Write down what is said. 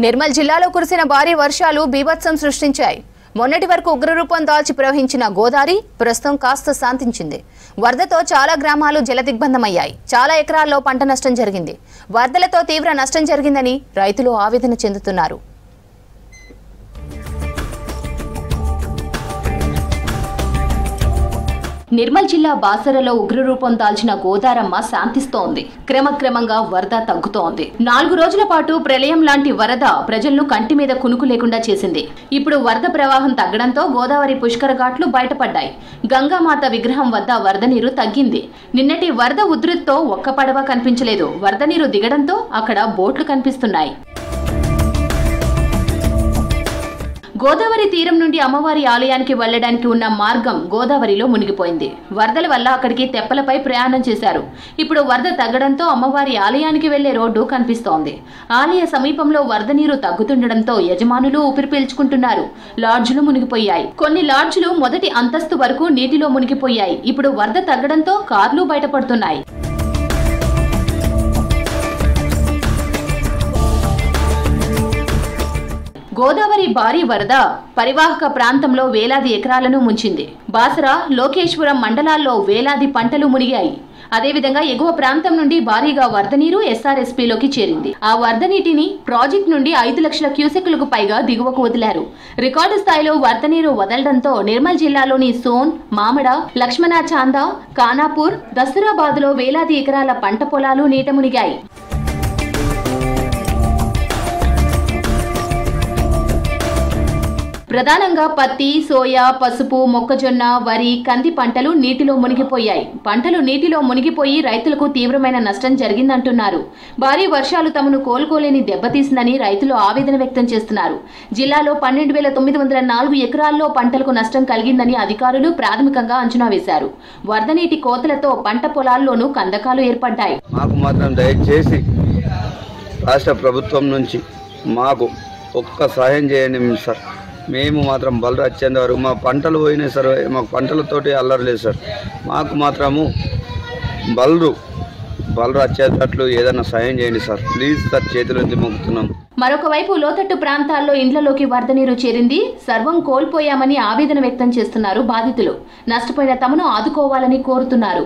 నిర్మల్ జిల్లాలో కురిసిన భారీ వర్షాలు బీభత్సం సృష్టించాయి. మొన్నటి వరకు ఉగ్రరూపం దాల్చి ప్రవహించిన గోదావరి ప్రస్తుతం కాస్త శాంతించింది. వరదతో చాలా గ్రామాలు జలదిగ్బంధమయ్యాయి. చాలా ఎకరాల్లో పంట నష్టం జరిగింది. వరదలతో తీవ్ర నష్టం జరిగిందని రైతులు ఆవేదన చెందుతున్నారు. నిర్మల్ జిల్లా బాసరలో ఉగ్రరూపం దాల్చిన గోదారమ్మ శాంతిస్తోంది. క్రమక్రమంగా వరద తగ్గుతోంది. 4 రోజుల పాటు ప్రళయం లాంటి వరద ప్రజలను కంటి మీద కునుకు లేకుండా చేసింది. ఇప్పుడు వరద ప్రవాహం తగ్గడంతో గోదావరి పుష్కర ఘాట్లు బయటపడ్డాయి. గంగామాత విగ్రహం వద్ద వరద నీరు తగ్గింది. నిన్నటి వరద ఉధృతితో ఒక్క పడవ కనిపించలేదు. వరద నీరు దిగడంతో అక్కడ బోట్లు కనిపిస్తున్నాయి. గోదావరి తీరం నుండి అమ్మవారి ఆలయానికి వెళ్లడానికి ఉన్న మార్గం గోదావరిలో మునిగిపోయింది. వరదల వల్ల అక్కడికి తెప్పలపై ప్రయాణం చేశారు. ఇప్పుడు వరద తగ్గడంతో అమ్మవారి ఆలయానికి వెళ్లే రోడ్డు కనిపిస్తోంది. ఆలయ సమీపంలో వరద నీరు తగ్గుతుండడంతో యజమానులు ఊపిరి పీల్చుకుంటున్నారు. లాడ్జులు మునిగిపోయాయి. కొన్ని లాడ్జులు మొదటి అంతస్తు వరకు నీటిలో మునిగిపోయాయి. ఇప్పుడు వరద తగ్గడంతో కార్లు బయటపడుతున్నాయి. గోదావరి భారీ వరద పరివాహక ప్రాంతంలో వేలాది ఎకరాలను ముంచింది. బాసర, లోకేశ్వరం మండలాల్లో వేలాది పంటలు మునిగాయి. అదేవిధంగా ఎగువ ప్రాంతం నుండి భారీగా వరద నీరు ఎస్ఆర్ఎస్పీలోకి చేరింది. ఆ వరద నీటిని ప్రాజెక్టు నుండి 5 లక్షల క్యూసెక్లకు పైగా దిగువకు వదిలారు. రికార్డు స్థాయిలో వరద నీరు వదలడంతో నిర్మల్ జిల్లాలోని సోన్, మామడ, లక్ష్మణాచాంద, ఖానాపూర్, దస్తరాబాద్లో వేలాది ఎకరాల పంట పొలాలు నీట మునిగాయి. ప్రధానంగా పత్తి, సోయా, పసుపు, మొక్కజొన్న, వరి, కంది పంటలు నీటిలో మునిగిపోయాయి. పంటలు నీటిలో మునిగిపోయి రైతులకు తీవ్రమైన నష్టం జరిగిందంటున్నారు. భారీ వర్షాలు తమను కోలుకోలేని దెబ్బతీసిందని రైతులు ఆవేదన వ్యక్తం చేస్తున్నారు. జిల్లాలో 12,904 ఎకరాల్లో పంటలకు నష్టం కలిగిందని అధికారులు ప్రాథమికంగా అంచనా వేశారు. వరద నీటి కోతలతో పంట పొలాల్లోనూ కందకాలు ఏర్పడ్డాయి. మాకు మాత్రం దయచేసి రాష్ట్ర ప్రభుత్వం నుంచి మాకు ఒక్క సహాయం చేయండి సార్. మేము మాత్రం బలరు వచ్చేంత వరకు మా పంటలు పోయినాయి సార్. మాకు పంటలతోటి అల్లరలేదు సార్. మాకు మాత్రము బలరు వచ్చేటట్లు ఏదైనా సాయం చేయండి సార్. ప్లీజ్ సార్, చేతులెత్తి మొక్కుతున్నాం. మరొక వైపు లోతట్టు ప్రాంతాల్లో ఇండ్లలోకి వరద నీరు చేరింది. సర్వం కోల్పోయామని ఆవేదన వ్యక్తం చేస్తున్నారు బాధితులు. నష్టపోయిన తమను ఆదుకోవాలని కోరుతున్నారు.